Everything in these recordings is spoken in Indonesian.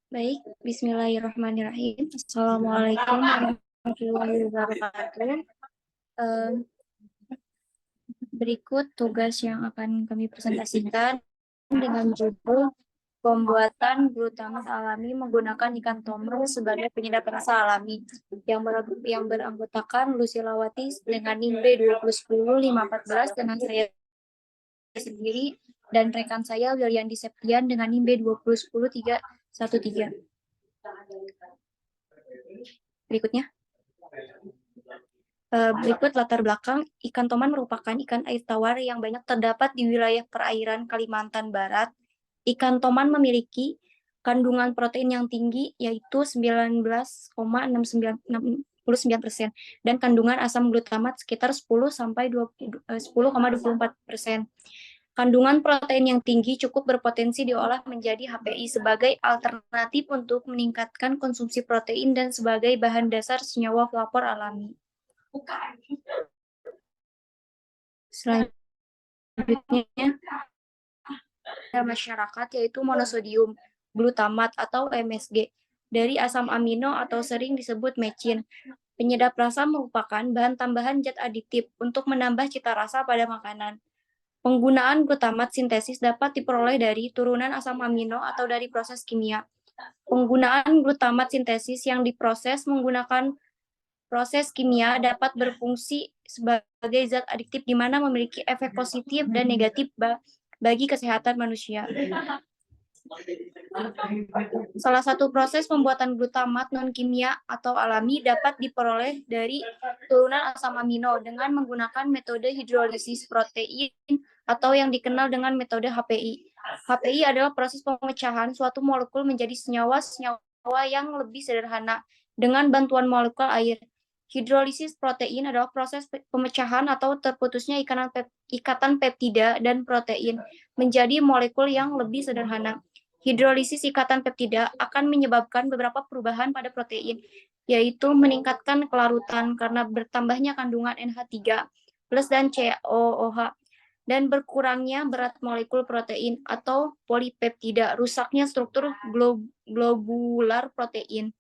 Baik, Bismillahirrahmanirrahim. Assalamualaikum warahmatullahi wabarakatuh. Eh, Berikut tugas yang akan kami presentasikan dengan judul pembuatan glutamat alami menggunakan ikan tombol sebagai penyedap rasa alami yang beranggotakan Lusilawati dengan NIM B2010514 dengan saya sendiri dan rekan saya Wiliandi Septian dengan NIM B2010313. Berikutnya. Berikut latar belakang, ikan toman merupakan ikan air tawar yang banyak terdapat di wilayah perairan Kalimantan Barat. Ikan toman memiliki kandungan protein yang tinggi, yaitu 19,69% dan kandungan asam glutamat sekitar 10,24%. Kandungan protein yang tinggi cukup berpotensi diolah menjadi HPI sebagai alternatif untuk meningkatkan konsumsi protein dan sebagai bahan dasar senyawa pelapor alami. Selanjutnya, masyarakat yaitu monosodium glutamat atau MSG dari asam amino atau sering disebut mecin. Penyedap rasa merupakan bahan tambahan zat aditif untuk menambah cita rasa pada makanan. Penggunaan glutamat sintesis dapat diperoleh dari turunan asam amino atau dari proses kimia. Penggunaan glutamat sintesis yang diproses menggunakan proses kimia dapat berfungsi sebagai zat adiktif di mana memiliki efek positif dan negatif bagi kesehatan manusia. Salah satu proses pembuatan glutamat non-kimia atau alami dapat diperoleh dari turunan asam amino dengan menggunakan metode hidrolisis protein atau yang dikenal dengan metode HPI. HPI adalah proses pemecahan suatu molekul menjadi senyawa-senyawa yang lebih sederhana dengan bantuan molekul air. Hidrolisis protein adalah proses pemecahan atau terputusnya ikatan peptida dan protein menjadi molekul yang lebih sederhana. Hidrolisis ikatan peptida akan menyebabkan beberapa perubahan pada protein, yaitu meningkatkan kelarutan karena bertambahnya kandungan NH3 plus dan COOH, dan berkurangnya berat molekul protein atau polipeptida, rusaknya struktur globular protein.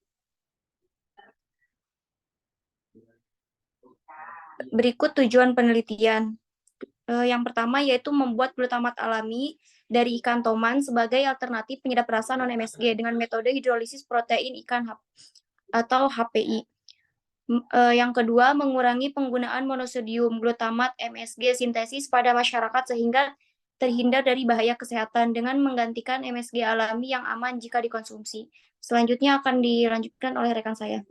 Berikut tujuan penelitian. Yang pertama yaitu membuat glutamat alami dari ikan toman sebagai alternatif penyedap rasa non-MSG dengan metode hidrolisis protein ikan atau HPI. Yang kedua, mengurangi penggunaan monosodium glutamat MSG sintesis pada masyarakat sehingga terhindar dari bahaya kesehatan dengan menggantikan MSG alami yang aman jika dikonsumsi. Selanjutnya akan dilanjutkan oleh rekan saya.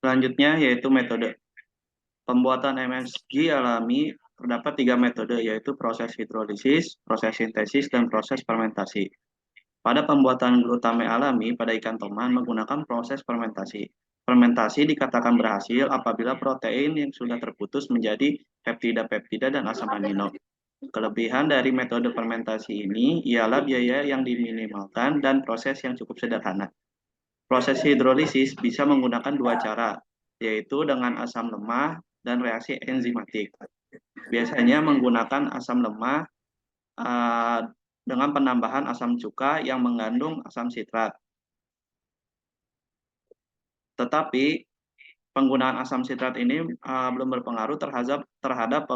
Selanjutnya yaitu metode. Pembuatan MSG alami terdapat 3 metode, yaitu proses hidrolisis, proses sintesis, dan proses fermentasi. Pada pembuatan glutame alami pada ikan toman menggunakan proses fermentasi. Fermentasi dikatakan berhasil apabila protein yang sudah terputus menjadi peptida-peptida dan asam amino. Kelebihan dari metode fermentasi ini ialah biaya yang diminimalkan dan proses yang cukup sederhana. Proses hidrolisis bisa menggunakan 2 cara, yaitu dengan asam lemah dan reaksi enzimatik. Biasanya menggunakan asam lemah dengan penambahan asam cuka yang mengandung asam sitrat. Tetapi penggunaan asam sitrat ini belum berpengaruh terhadap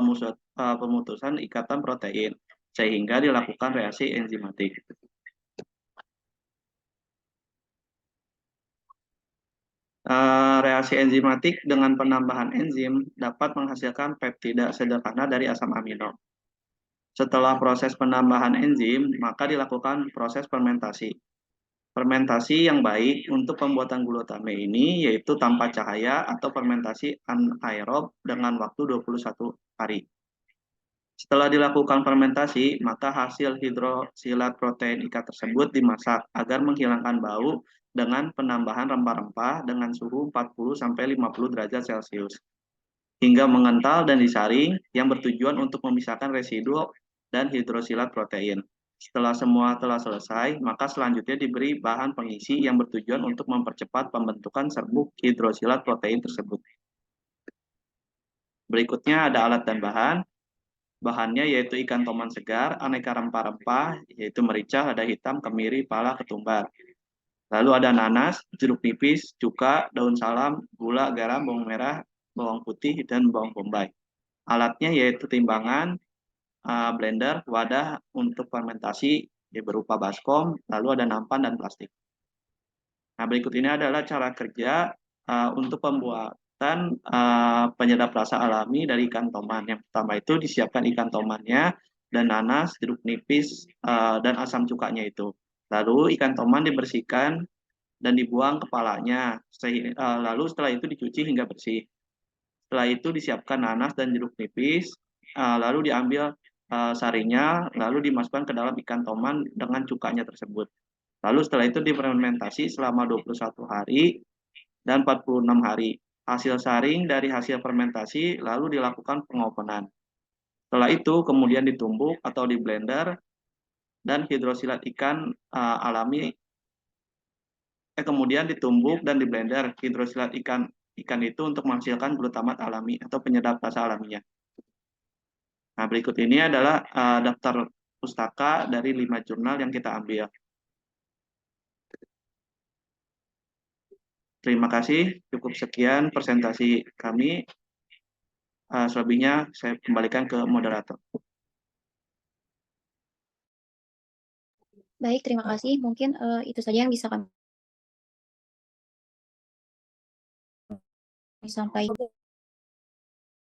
pemutusan ikatan protein, sehingga dilakukan reaksi enzimatik. Reaksi enzimatik dengan penambahan enzim dapat menghasilkan peptida sederhana dari asam amino. Setelah proses penambahan enzim, maka dilakukan proses fermentasi. Fermentasi yang baik untuk pembuatan glutame ini yaitu tanpa cahaya atau fermentasi anaerob dengan waktu 21 hari. Setelah dilakukan fermentasi, maka hasil hidrosilat protein ikat tersebut dimasak agar menghilangkan bau dengan penambahan rempah-rempah dengan suhu 40-50 derajat Celcius hingga mengental dan disaring yang bertujuan untuk memisahkan residu dan hidrosilat protein. Setelah semua telah selesai, maka selanjutnya diberi bahan pengisi yang bertujuan untuk mempercepat pembentukan serbuk hidrosilat protein tersebut. Berikutnya ada alat dan bahan. Bahannya yaitu ikan toman segar, aneka rempah-rempah, yaitu merica, lada hitam, kemiri, pala, ketumbar. Lalu ada nanas, jeruk nipis, cuka, daun salam, gula, garam, bawang merah, bawang putih, dan bawang bombay. Alatnya yaitu timbangan, blender, wadah untuk fermentasi berupa baskom, lalu ada nampan dan plastik. Nah, berikut ini adalah cara kerja untuk pembuatan penyedap rasa alami dari ikan toman. Yang pertama itu disiapkan ikan tomannya dan nanas, jeruk nipis, dan asam cukanya itu. Lalu ikan toman dibersihkan dan dibuang kepalanya. Lalu setelah itu dicuci hingga bersih. Setelah itu disiapkan nanas dan jeruk nipis, lalu diambil sarinya, lalu dimasukkan ke dalam ikan toman dengan cukanya tersebut. Lalu setelah itu difermentasi selama 21 hari dan 46 hari. Hasil saring dari hasil fermentasi lalu dilakukan pengopenan. Setelah itu kemudian ditumbuk atau di blender dan hidrosilat ikan alami kemudian ditumbuk dan di blender hidrosilat ikan itu untuk menghasilkan glutamat alami atau penyedap rasa alaminya. Nah, berikut ini adalah daftar pustaka dari 5 jurnal yang kita ambil. Terima kasih, cukup sekian presentasi kami. Selebihnya saya kembalikan ke moderator. Baik, terima kasih. Mungkin itu saja yang bisa kami sampaikan.